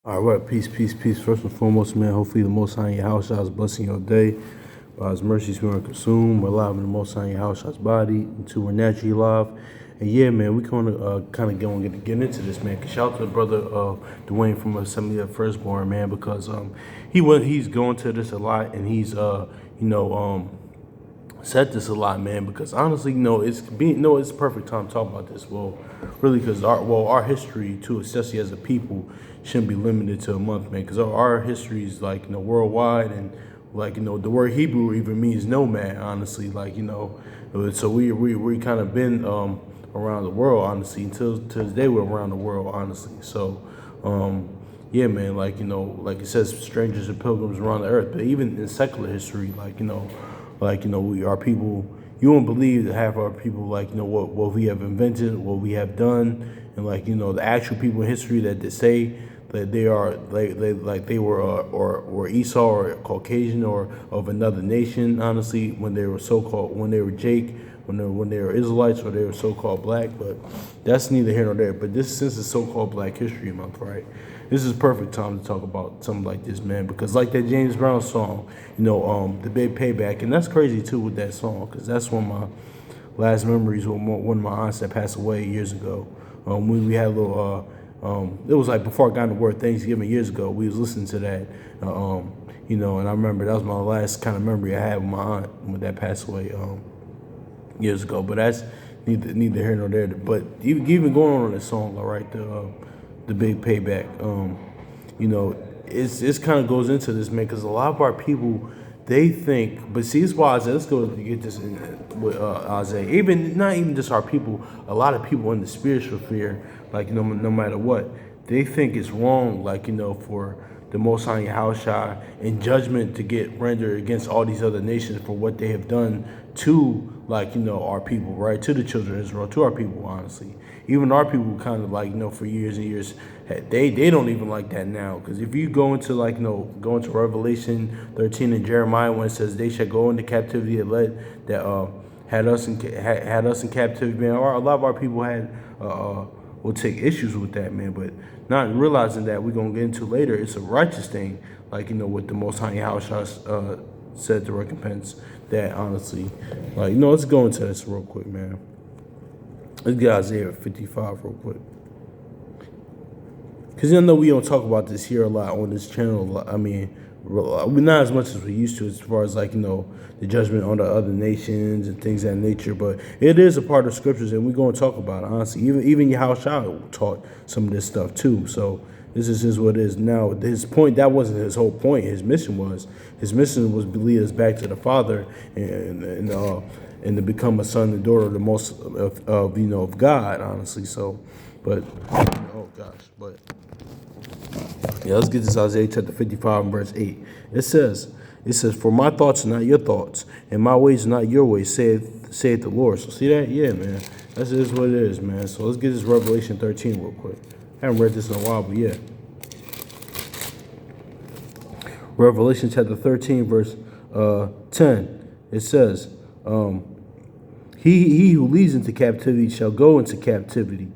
All right, peace, peace, peace. First and foremost, man, hopefully the Most High in your house shall blessing your day. By His mercies we are consumed. We're alive in the Most High in your house shall's body until we're naturally alive. And yeah, man, we kind of going to get into this, man. Shout out to the brother Dwayne from Assembly of Firstborn, man, because he's going to this a lot, and he's said this a lot, man, because honestly, it's the perfect time to talk about this. Well, really, because our history too, especially as a people, shouldn't be limited to a month, man, because our history is worldwide, and the word Hebrew even means nomad, honestly, so we kind of been around the world, honestly, until to this day we're around the world, honestly. So yeah, man, like it says, strangers and pilgrims around the earth, but even in secular history, we our people. You won't believe that half our people, what we have invented, what we have done, and the actual people in history that they say that they are they were or Esau or Caucasian or of another nation. Honestly, when they were when they were Jake, when they were Israelites, or they were so-called black, but that's neither here nor there. But since it's so-called Black History Month, right? This is perfect time to talk about something like this, man, because like that James Brown song, the Big Payback, and that's crazy too with that song, because that's one of my last memories with one of my aunts that passed away years ago. We had a little, it was like before I got into work Thanksgiving years ago. We was listening to that, and I remember that was my last kind of memory I had with my aunt when that passed away years ago. But that's neither here nor there. But even going on this song, all right, the Big Payback, it's kind of goes into this, man, because a lot of our people, they think, but see, it's why Isaiah, let's go get this with Isaiah. Not even just our people, a lot of people in the spiritual sphere, no matter what, they think it's wrong, for the Most High Yahushua in judgment to get rendered against all these other nations for what they have done to, our people, right? To the children of Israel, to our people, honestly. Even our people kind of for years and years, they don't even like that now. Because if you go into go into Revelation 13 and Jeremiah, when it says they shall go into captivity that had us in captivity, man, a lot of our people will take issues with that, man. But not realizing that we're gonna get into later, it's a righteous thing, what the Most High Yahushua said to Recompense. That honestly, let's go into this real quick, man. Let's get Isaiah 55 real quick. Because I know we don't talk about this here a lot on this channel. I mean, we're not as much as we used to as far as the judgment on the other nations and things of that nature. But it is a part of scriptures, and we're going to talk about it, honestly. Even Yahushua taught some of this stuff too. So this is what it is now. His point, that wasn't his whole point. His mission was to lead us back to the Father and to become a son and daughter of the most of God, honestly. So, but oh gosh, but. Yeah, let's get this Isaiah chapter 55 and verse 8. It says, for my thoughts are not your thoughts, and my ways are not your ways, saith the Lord. So see that? Yeah, man. That's just what it is, man. So let's get this Revelation 13 real quick. I haven't read this in a while, but yeah. Revelation chapter 13, verse 10. It says, he who leads into captivity shall go into captivity.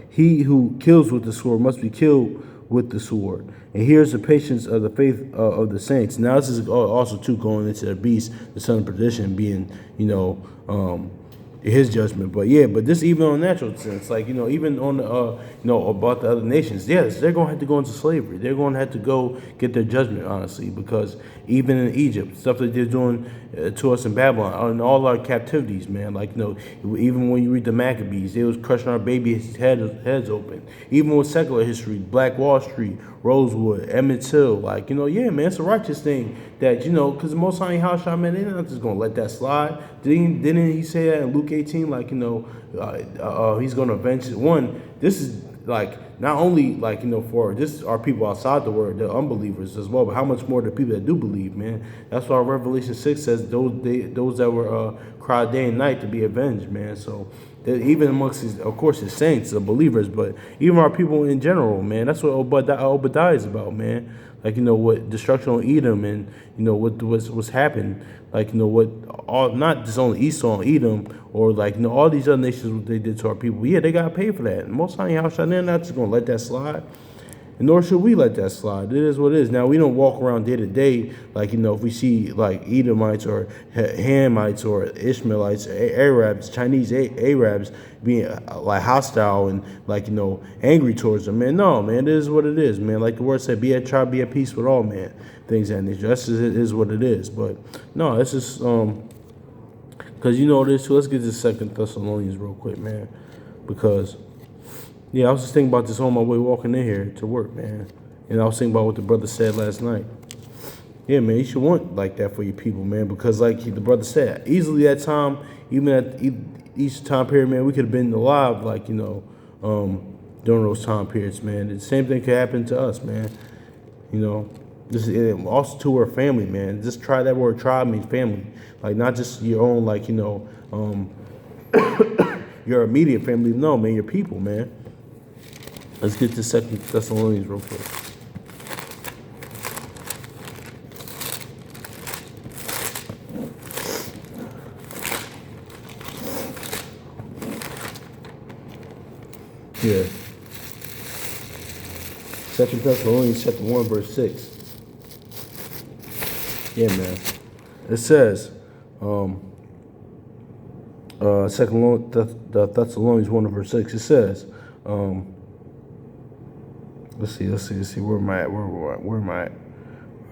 He who kills with the sword must be killed with the sword. And here's the patience of the faith of the saints. Now this is also too going into the beast, the son of perdition, being his judgment. But yeah, but this even on natural sense, even on about the other nations, yes, they're gonna have to go into slavery. They're gonna have to go get their judgment, honestly, because even in Egypt, stuff that they're doing to us in Babylon, in all our captivities, man, even when you read the Maccabees, they was crushing our babies' heads open. Even with secular history, Black Wall Street, Rosewood, Emmett Till, yeah, man, it's a righteous thing that, because the Most High Yahushua, man, they're not just going to let that slide. Didn't he say that in Luke 18, he's going to avenge it? One, this is, not only, for this our people outside the world, the unbelievers as well, but how much more the people that do believe, man. That's why Revelation 6 says those that were cried day and night to be avenged, man. So even amongst his saints, the believers, but even our people in general, man. That's what Obadiah is about, man. What destruction on Edom, and what's happened, not just only Esau and Edom, or all these other nations, what they did to our people. Yeah, they got to pay for that. And Most High Yahushua, they're not just gonna let that slide. And nor should we let that slide. It is what it is. Now, we don't walk around day to day like, if we see like Edomites or Hamites or Ishmaelites, Arabs, Chinese Arabs being like hostile and like, angry towards them, man. No, man, it is what it is, man. Like the word said, try to be at peace with all, man. Things that nature. That's just, it is what it is. But no, it's just, because this too. Let's get to 2 Thessalonians real quick, man. Because, I was just thinking about this on my way walking in here to work, man. And I was thinking about what the brother said last night. Yeah, man, you should want like that for your people, man. Because like the brother said, easily that time, even at each time period, man, we could have been alive, like, during those time periods, man. The same thing could happen to us, man. This is also to our family, man. Just try that word. Tribe means family, like not just your own, like your immediate family. No, man, your people, man. Let's get to 2 Thessalonians real quick. Yeah. 2 Thessalonians chapter 1, verse 6. Yeah, man. It says, Thessalonians 1 verse 6. It says, let's see. Where am I at? Where am I at?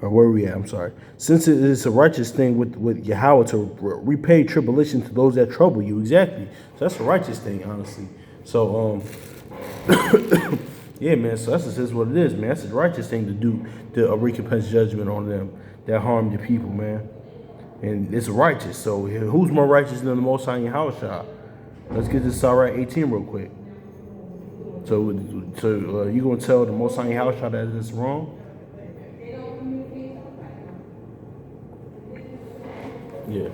Where are we at? I'm sorry. Since it is a righteous thing with Yahweh to repay tribulation to those that trouble you. Exactly. So that's a righteous thing, honestly. So, yeah, man. So that's just what it is, man. That's a righteous thing to do, to recompense judgment on them that harm the people, man. And it's righteous. So who's more righteous than the Most High Yahweh? Let's get this Sirach 18 real quick. So you gonna tell the Most High Yahweh that it's wrong? Yeah.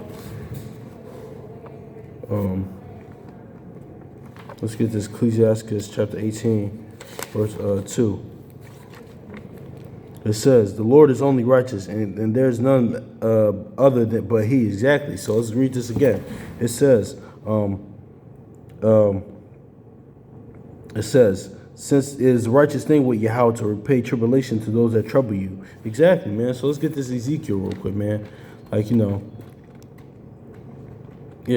Let's get this Ecclesiastes chapter 18, verse 2. It says, the Lord is only righteous, and there's none other than but he. Exactly. So let's read this again. It says, since it is a righteous thing with Yahweh to repay tribulation to those that trouble you. Exactly, man. So let's get this Ezekiel real quick, man. Like, yeah,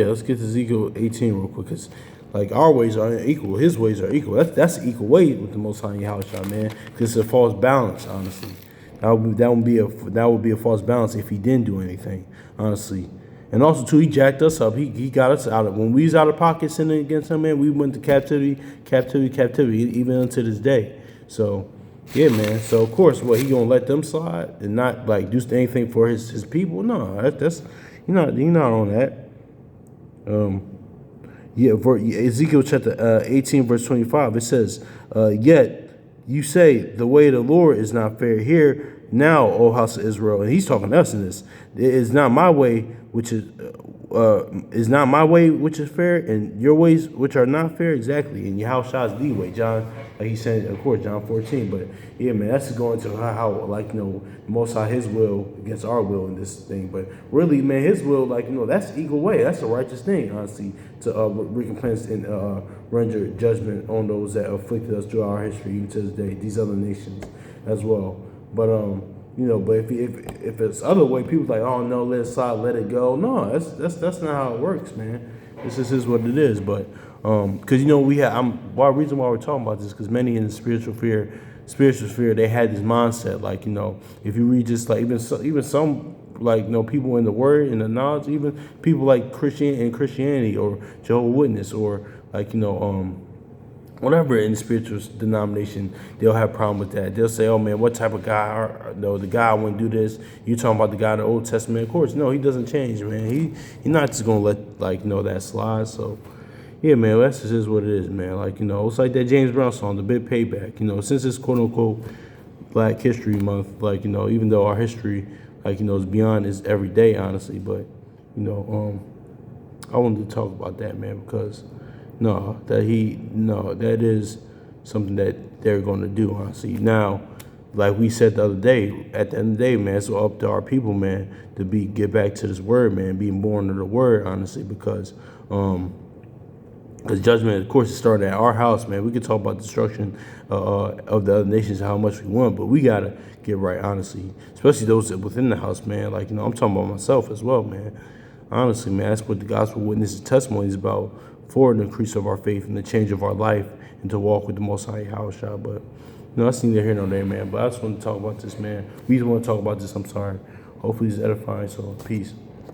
let's get to Ezekiel 18 real quick, because like our ways are equal, his ways are equal. That's an equal way with the Most High Yahweh, man. Because it's a false balance, honestly. That would be a false balance if he didn't do anything, honestly. And also too, he jacked us up. He got us out of when we was out of pocket sinning against him, man. We went to captivity, even unto this day. So yeah, man. So of course, what he gonna let them slide and not like do anything for his people? No, that's you're not on that. Ezekiel chapter 18, verse 25, it says, yet you say the way of the Lord is not fair. Here now, O house of Israel, and he's talking to us in this. It is not my way which is not my way which is fair, and your ways which are not fair. Exactly. And Yahweh is the way. John, like he said, of course, John 14. But yeah, man, that's going to how like Most High his will against our will in this thing. But really, man, his will, like that's the equal way. That's a righteous thing, honestly, to recompense and render judgment on those that afflicted us through our history, even to this day. These other nations as well. But but if it's other way, people like, oh no, let it slide, let it go. No, that's not how it works, man. This is what it is. But because we have, reason why we're talking about this, because many in the spiritual sphere, they had this mindset, like if you read just like even some like people in the Word and the knowledge, even people like Christianity or Jehovah's Witness or like whatever in the spiritual denomination, they'll have a problem with that. They'll say, oh man, what type of guy the guy wouldn't do this. You're talking about the guy in the Old Testament. Of course, no, he doesn't change, man. He's not just gonna let that slide. So yeah, man, that's just what it is, man. Like, it's like that James Brown song, The Big Payback. Since it's quote unquote Black History Month, like, even though our history, like, is beyond this every day, honestly, but I wanted to talk about that, man, because that is something that they're going to do, honestly. Now, like we said the other day, at the end of the day, man, it's up to our people, man, to get back to this word, man, being born of the word, honestly, because Because judgment, of course, it started at our house, man. We could talk about destruction of the other nations how much we want, but we gotta get right, honestly. Especially those that within the house, man. Like, I'm talking about myself as well, man. Honestly, man, that's what the gospel witness and testimony is about, for the increase of our faith and the change of our life and to walk with the Most High House, but that's neither here nor there, man. But I just want to talk about this, man. We just want to talk about this. I'm sorry. Hopefully, it's edifying. So, peace.